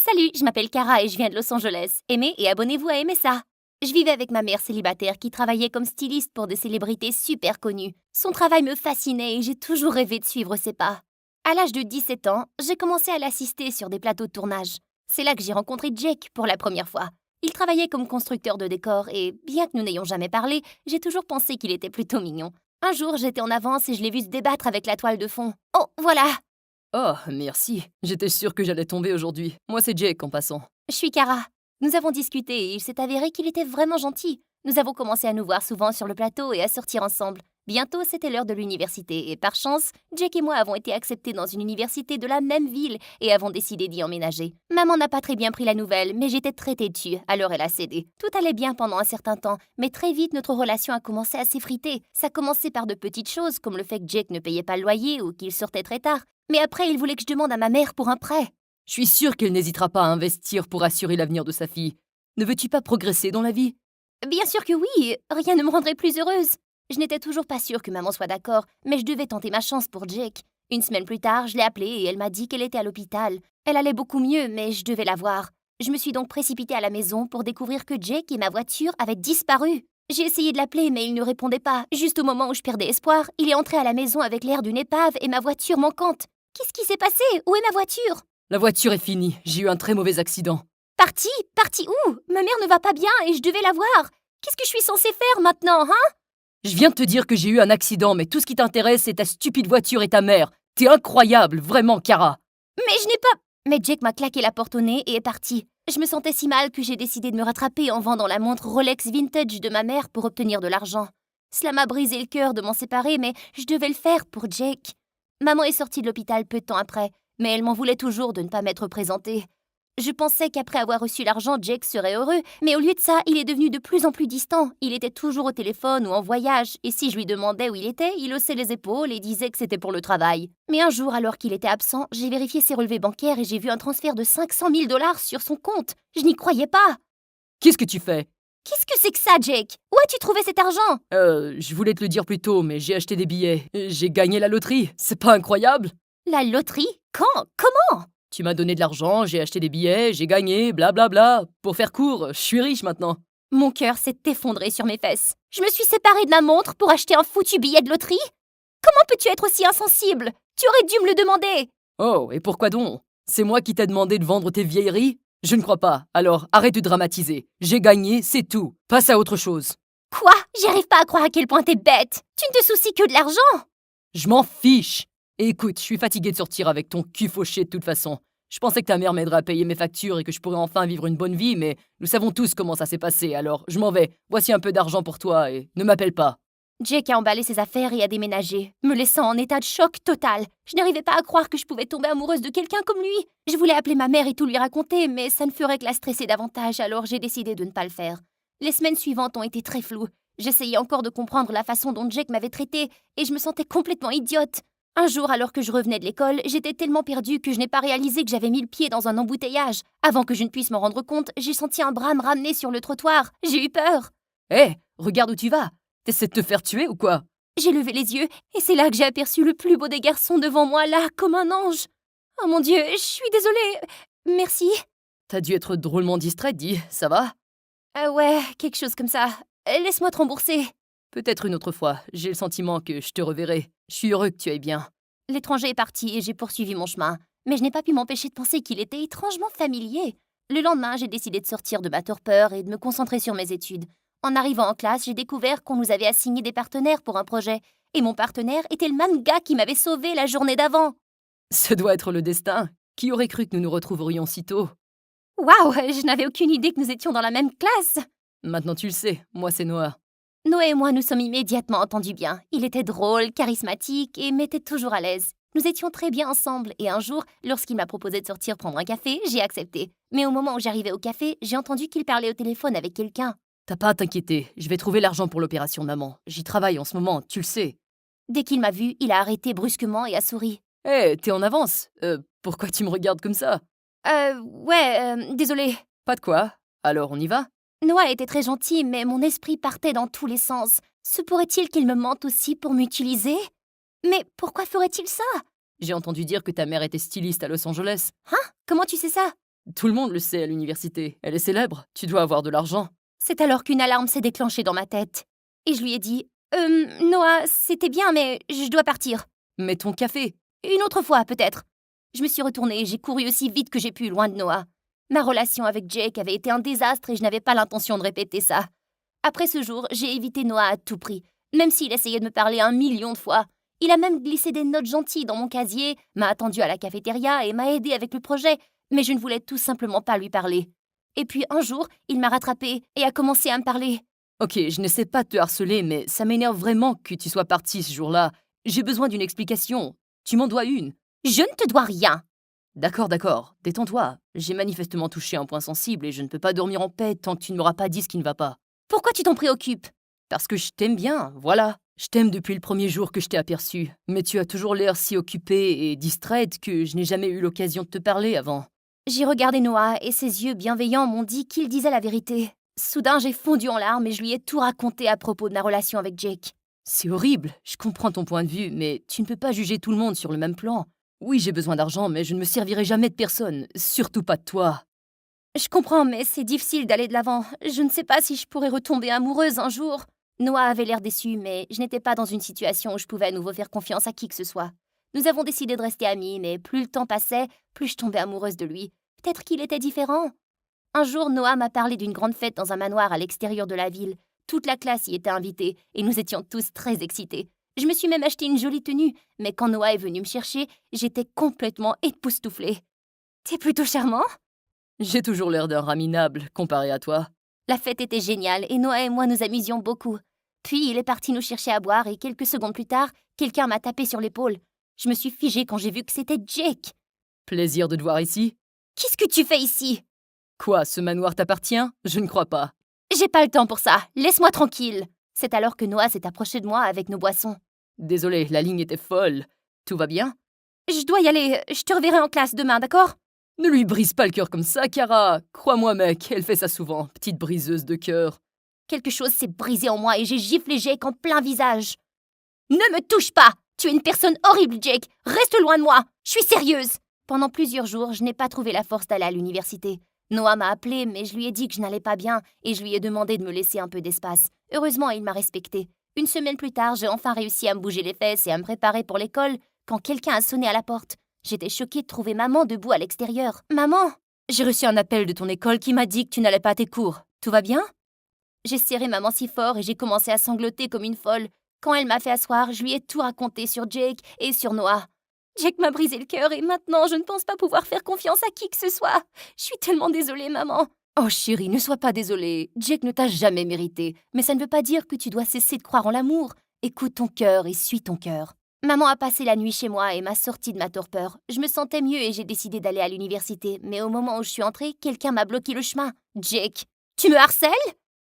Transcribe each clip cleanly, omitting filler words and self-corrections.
Salut, je m'appelle Cara et je viens de Los Angeles. Aimez et abonnez-vous à Aimer ça. Je vivais avec ma mère célibataire qui travaillait comme styliste pour des célébrités super connues. Son travail me fascinait et j'ai toujours rêvé de suivre ses pas. À l'âge de 17 ans, j'ai commencé à l'assister sur des plateaux de tournage. C'est là que j'ai rencontré Jake pour la première fois. Il travaillait comme constructeur de décors et, bien que nous n'ayons jamais parlé, j'ai toujours pensé qu'il était plutôt mignon. Un jour, j'étais en avance et je l'ai vu se débattre avec la toile de fond. Oh, voilà! Oh, merci. J'étais sûre que j'allais tomber aujourd'hui. Moi, c'est Jake en passant. Je suis Cara. Nous avons discuté et il s'est avéré qu'il était vraiment gentil. Nous avons commencé à nous voir souvent sur le plateau et à sortir ensemble. Bientôt, c'était l'heure de l'université et par chance, Jake et moi avons été acceptés dans une université de la même ville et avons décidé d'y emménager. Maman n'a pas très bien pris la nouvelle, mais j'étais très têtue, alors elle a cédé. Tout allait bien pendant un certain temps, mais très vite notre relation a commencé à s'effriter. Ça commençait par de petites choses comme le fait que Jake ne payait pas le loyer ou qu'il sortait très tard. Mais après, il voulait que je demande à ma mère pour un prêt. Je suis sûre qu'elle n'hésitera pas à investir pour assurer l'avenir de sa fille. Ne veux-tu pas progresser dans la vie? Bien sûr que oui, rien ne me rendrait plus heureuse. Je n'étais toujours pas sûre que maman soit d'accord, mais je devais tenter ma chance pour Jake. Une semaine plus tard, je l'ai appelée et elle m'a dit qu'elle était à l'hôpital. Elle allait beaucoup mieux, mais je devais la voir. Je me suis donc précipitée à la maison pour découvrir que Jake et ma voiture avaient disparu. J'ai essayé de l'appeler, mais il ne répondait pas. Juste au moment où je perdais espoir, il est entré à la maison avec l'air d'une épave et ma voiture manquante. Qu'est-ce qui s'est passé? Où est ma voiture? La voiture est finie. J'ai eu un très mauvais accident. Partie? Partie où? Ma mère ne va pas bien et je devais la voir. Qu'est-ce que je suis censée faire maintenant, hein? Je viens de te dire que j'ai eu un accident, mais tout ce qui t'intéresse, c'est ta stupide voiture et ta mère. T'es incroyable, vraiment, Cara. Mais je n'ai pas... Mais Jake m'a claqué la porte au nez et est parti. Je me sentais si mal que j'ai décidé de me rattraper en vendant la montre Rolex Vintage de ma mère pour obtenir de l'argent. Cela m'a brisé le cœur de m'en séparer, mais je devais le faire pour Jake. Maman est sortie de l'hôpital peu de temps après, mais elle m'en voulait toujours de ne pas m'être présentée. Je pensais qu'après avoir reçu l'argent, Jake serait heureux, mais au lieu de ça, il est devenu de plus en plus distant. Il était toujours au téléphone ou en voyage, et si je lui demandais où il était, il haussait les épaules et disait que c'était pour le travail. Mais un jour, alors qu'il était absent, j'ai vérifié ses relevés bancaires et j'ai vu un transfert de 500 000 $ sur son compte. Je n'y croyais pas. Qu'est-ce que tu fais? Qu'est-ce que c'est que ça, Jake? Où as-tu trouvé cet argent? Je voulais te le dire plus tôt, mais j'ai acheté des billets. J'ai gagné la loterie. C'est pas incroyable? La loterie? Quand? Comment? Tu m'as donné de l'argent, j'ai acheté des billets, j'ai gagné, blablabla. Pour faire court, je suis riche maintenant. Mon cœur s'est effondré sur mes fesses. Je me suis séparée de ma montre pour acheter un foutu billet de loterie? Comment peux-tu être aussi insensible? Tu aurais dû me le demander! Oh, et pourquoi donc? C'est moi qui t'ai demandé de vendre tes vieilleries? Je ne crois pas. Alors, arrête de dramatiser. J'ai gagné, c'est tout. Passe à autre chose. Quoi? J'y arrive pas à croire à quel point t'es bête! Tu ne te soucies que de l'argent! Je m'en fiche. Et écoute, je suis fatigué de sortir avec ton cul fauché de toute façon. Je pensais que ta mère m'aiderait à payer mes factures et que je pourrais enfin vivre une bonne vie, mais nous savons tous comment ça s'est passé, alors je m'en vais. Voici un peu d'argent pour toi et ne m'appelle pas. Jake a emballé ses affaires et a déménagé, me laissant en état de choc total. Je n'arrivais pas à croire que je pouvais tomber amoureuse de quelqu'un comme lui. Je voulais appeler ma mère et tout lui raconter, mais ça ne ferait que la stresser davantage, alors j'ai décidé de ne pas le faire. Les semaines suivantes ont été très floues. J'essayais encore de comprendre la façon dont Jake m'avait traitée, et je me sentais complètement idiote. Un jour, alors que je revenais de l'école, j'étais tellement perdue que je n'ai pas réalisé que j'avais mis le pied dans un embouteillage. Avant que je ne puisse m'en rendre compte, j'ai senti un bras me ramener sur le trottoir. J'ai eu peur. Hé, regarde où tu vas. T'essaies de te faire tuer ou quoi? J'ai levé les yeux, et c'est là que j'ai aperçu le plus beau des garçons devant moi, là, comme un ange. Oh mon Dieu, je suis désolée. Merci. T'as dû être drôlement distraite, dis, ça va? Ouais, quelque chose comme ça. Laisse-moi te rembourser. Peut-être une autre fois, j'ai le sentiment que je te reverrai. Je suis heureux que tu ailles bien. L'étranger est parti et j'ai poursuivi mon chemin. Mais je n'ai pas pu m'empêcher de penser qu'il était étrangement familier. Le lendemain, j'ai décidé de sortir de ma torpeur et de me concentrer sur mes études. En arrivant en classe, j'ai découvert qu'on nous avait assigné des partenaires pour un projet. Et mon partenaire était le même gars qui m'avait sauvé la journée d'avant. Ce doit être le destin. Qui aurait cru que nous nous retrouverions si tôt? Waouh, je n'avais aucune idée que nous étions dans la même classe. Maintenant tu le sais, moi c'est Noah. Noé et moi nous sommes immédiatement entendus bien. Il était drôle, charismatique et m'était toujours à l'aise. Nous étions très bien ensemble et un jour, lorsqu'il m'a proposé de sortir prendre un café, j'ai accepté. Mais au moment où j'arrivais au café, j'ai entendu qu'il parlait au téléphone avec quelqu'un. T'as pas à t'inquiéter, je vais trouver l'argent pour l'opération de maman. J'y travaille en ce moment, tu le sais. Dès qu'il m'a vu, il a arrêté brusquement et a souri. Hé, t'es en avance. Pourquoi tu me regardes comme ça? Désolé. Pas de quoi. Alors on y va? Noah était très gentil, mais mon esprit partait dans tous les sens. Se pourrait-il qu'il me mente aussi pour m'utiliser? Mais pourquoi ferait-il ça? J'ai entendu dire que ta mère était styliste à Los Angeles. Hein? Comment tu sais ça? Tout le monde le sait à l'université. Elle est célèbre. Tu dois avoir de l'argent. C'est alors qu'une alarme s'est déclenchée dans ma tête. Et je lui ai dit Noah, c'était bien, mais je dois partir. Mais ton café. Une autre fois, peut-être. Je me suis retournée et j'ai couru aussi vite que j'ai pu, loin de Noah. Ma relation avec Jake avait été un désastre et je n'avais pas l'intention de répéter ça. Après ce jour, j'ai évité Noah à tout prix, même s'il essayait de me parler 1 million de fois. Il a même glissé des notes gentilles dans mon casier, m'a attendu à la cafétéria et m'a aidé avec le projet, mais je ne voulais tout simplement pas lui parler. Et puis un jour, il m'a rattrapée et a commencé à me parler. Ok, je ne sais pas te harceler, mais ça m'énerve vraiment que tu sois partie ce jour-là. J'ai besoin d'une explication. Tu m'en dois une. Je ne te dois rien. D'accord, détends-toi. J'ai manifestement touché un point sensible et je ne peux pas dormir en paix tant que tu ne m'auras pas dit ce qui ne va pas. Pourquoi tu t'en préoccupes? Parce que je t'aime bien, voilà. Je t'aime depuis le premier jour que je t'ai aperçu, mais tu as toujours l'air si occupée et distraite que je n'ai jamais eu l'occasion de te parler avant. J'ai regardé Noah et ses yeux bienveillants m'ont dit qu'il disait la vérité. Soudain, j'ai fondu en larmes et je lui ai tout raconté à propos de ma relation avec Jake. C'est horrible, je comprends ton point de vue, mais tu ne peux pas juger tout le monde sur le même plan. Oui, j'ai besoin d'argent, mais je ne me servirai jamais de personne, surtout pas de toi. Je comprends, mais c'est difficile d'aller de l'avant. Je ne sais pas si je pourrais retomber amoureuse un jour. Noah avait l'air déçu, mais je n'étais pas dans une situation où je pouvais à nouveau faire confiance à qui que ce soit. Nous avons décidé de rester amis, mais plus le temps passait, plus je tombais amoureuse de lui. Peut-être qu'il était différent. Un jour, Noah m'a parlé d'une grande fête dans un manoir à l'extérieur de la ville. Toute la classe y était invitée, et nous étions tous très excités. Je me suis même acheté une jolie tenue, mais quand Noah est venu me chercher, j'étais complètement époustouflée. T'es plutôt charmant? J'ai toujours l'air d'un rat minable comparé à toi. La fête était géniale et Noah et moi nous amusions beaucoup. Puis il est parti nous chercher à boire et quelques secondes plus tard, quelqu'un m'a tapé sur l'épaule. Je me suis figée quand j'ai vu que c'était Jake. Plaisir de te voir ici. Qu'est-ce que tu fais ici? Quoi, ce manoir t'appartient? Je ne crois pas. J'ai pas le temps pour ça. Laisse-moi tranquille. C'est alors que Noah s'est approché de moi avec nos boissons. Désolé, la ligne était folle. Tout va bien? Je dois y aller. Je te reverrai en classe demain, d'accord? Ne lui brise pas le cœur comme ça, Kara. Crois-moi, mec, elle fait ça souvent, petite briseuse de cœur. Quelque chose s'est brisé en moi et j'ai giflé Jake en plein visage. Ne me touche pas! Tu es une personne horrible, Jake! Reste loin de moi! Je suis sérieuse! Pendant plusieurs jours, je n'ai pas trouvé la force d'aller à l'université. Noah m'a appelé, mais je lui ai dit que je n'allais pas bien et je lui ai demandé de me laisser un peu d'espace. Heureusement, il m'a respectée. Une semaine plus tard, j'ai enfin réussi à me bouger les fesses et à me préparer pour l'école quand quelqu'un a sonné à la porte. J'étais choquée de trouver maman debout à l'extérieur. Maman! J'ai reçu un appel de ton école qui m'a dit que tu n'allais pas à tes cours. Tout va bien? J'ai serré maman si fort et j'ai commencé à sangloter comme une folle. Quand elle m'a fait asseoir, je lui ai tout raconté sur Jake et sur Noah. Jake m'a brisé le cœur et maintenant je ne pense pas pouvoir faire confiance à qui que ce soit. Je suis tellement désolée, maman. Oh chérie, ne sois pas désolée. Jake ne t'a jamais mérité. Mais ça ne veut pas dire que tu dois cesser de croire en l'amour. Écoute ton cœur et suis ton cœur. Maman a passé la nuit chez moi et m'a sortie de ma torpeur. Je me sentais mieux et j'ai décidé d'aller à l'université. Mais au moment où je suis entrée, quelqu'un m'a bloqué le chemin. Jake, tu me harcèles?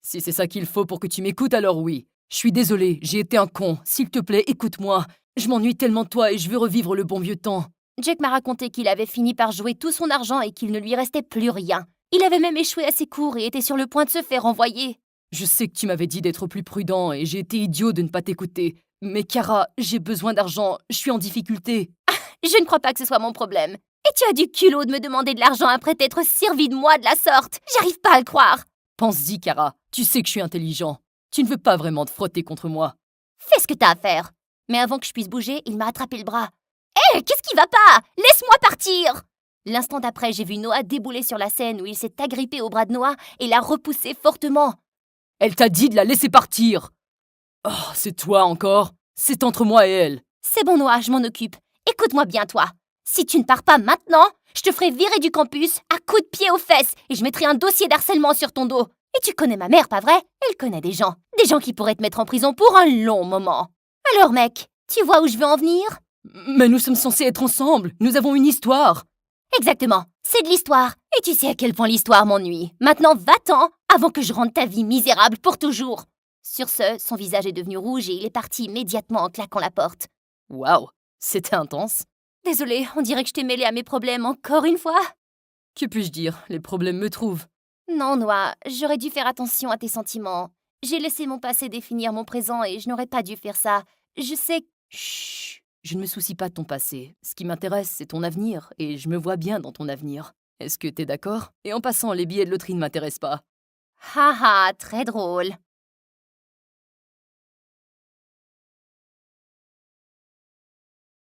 Si c'est ça qu'il faut pour que tu m'écoutes, alors oui. Je suis désolée, j'ai été un con. S'il te plaît, écoute-moi. Je m'ennuie tellement de toi et je veux revivre le bon vieux temps. Jake m'a raconté qu'il avait fini par jouer tout son argent et qu'il ne lui restait plus rien. Il avait même échoué à ses cours et était sur le point de se faire renvoyer. Je sais que tu m'avais dit d'être plus prudent et j'ai été idiot de ne pas t'écouter. Mais Kara, j'ai besoin d'argent, je suis en difficulté. Je ne crois pas que ce soit mon problème. Et tu as du culot de me demander de l'argent après t'être servi de moi de la sorte. J'arrive pas à le croire. Pense-y, Kara, tu sais que je suis intelligent. Tu ne veux pas vraiment te frotter contre moi. Fais ce que t'as à faire. Mais avant que je puisse bouger, il m'a attrapé le bras. Hé, qu'est-ce qui va pas? Laisse-moi partir! L'instant d'après, j'ai vu Noah débouler sur la scène où il s'est agrippé au bras de Noah et l'a repoussé fortement. Elle t'a dit de la laisser partir. Oh, c'est toi encore? C'est entre moi et elle. C'est bon, Noah, je m'en occupe. Écoute-moi bien, toi. Si tu ne pars pas maintenant, je te ferai virer du campus à coups de pied aux fesses et je mettrai un dossier d'harcèlement sur ton dos. Et tu connais ma mère, pas vrai? Elle connaît des gens qui pourraient te mettre en prison pour un long moment. Alors, mec, tu vois où je veux en venir? Mais nous sommes censés être ensemble. Nous avons une histoire. Exactement, c'est de l'histoire. Et tu sais à quel point l'histoire m'ennuie. Maintenant, va-t'en avant que je rende ta vie misérable pour toujours. Sur ce, son visage est devenu rouge et il est parti immédiatement en claquant la porte. Waouh, c'était intense. Désolée, on dirait que je t'ai mêlée à mes problèmes encore une fois. Que puis-je dire? Les problèmes me trouvent. Non, Noah, j'aurais dû faire attention à tes sentiments. J'ai laissé mon passé définir mon présent et je n'aurais pas dû faire ça. Je sais que... Chut, je ne me soucie pas de ton passé. Ce qui m'intéresse, c'est ton avenir, et je me vois bien dans ton avenir. Est-ce que t'es d'accord? Et en passant, les billets de loterie ne m'intéressent pas. Haha, très drôle.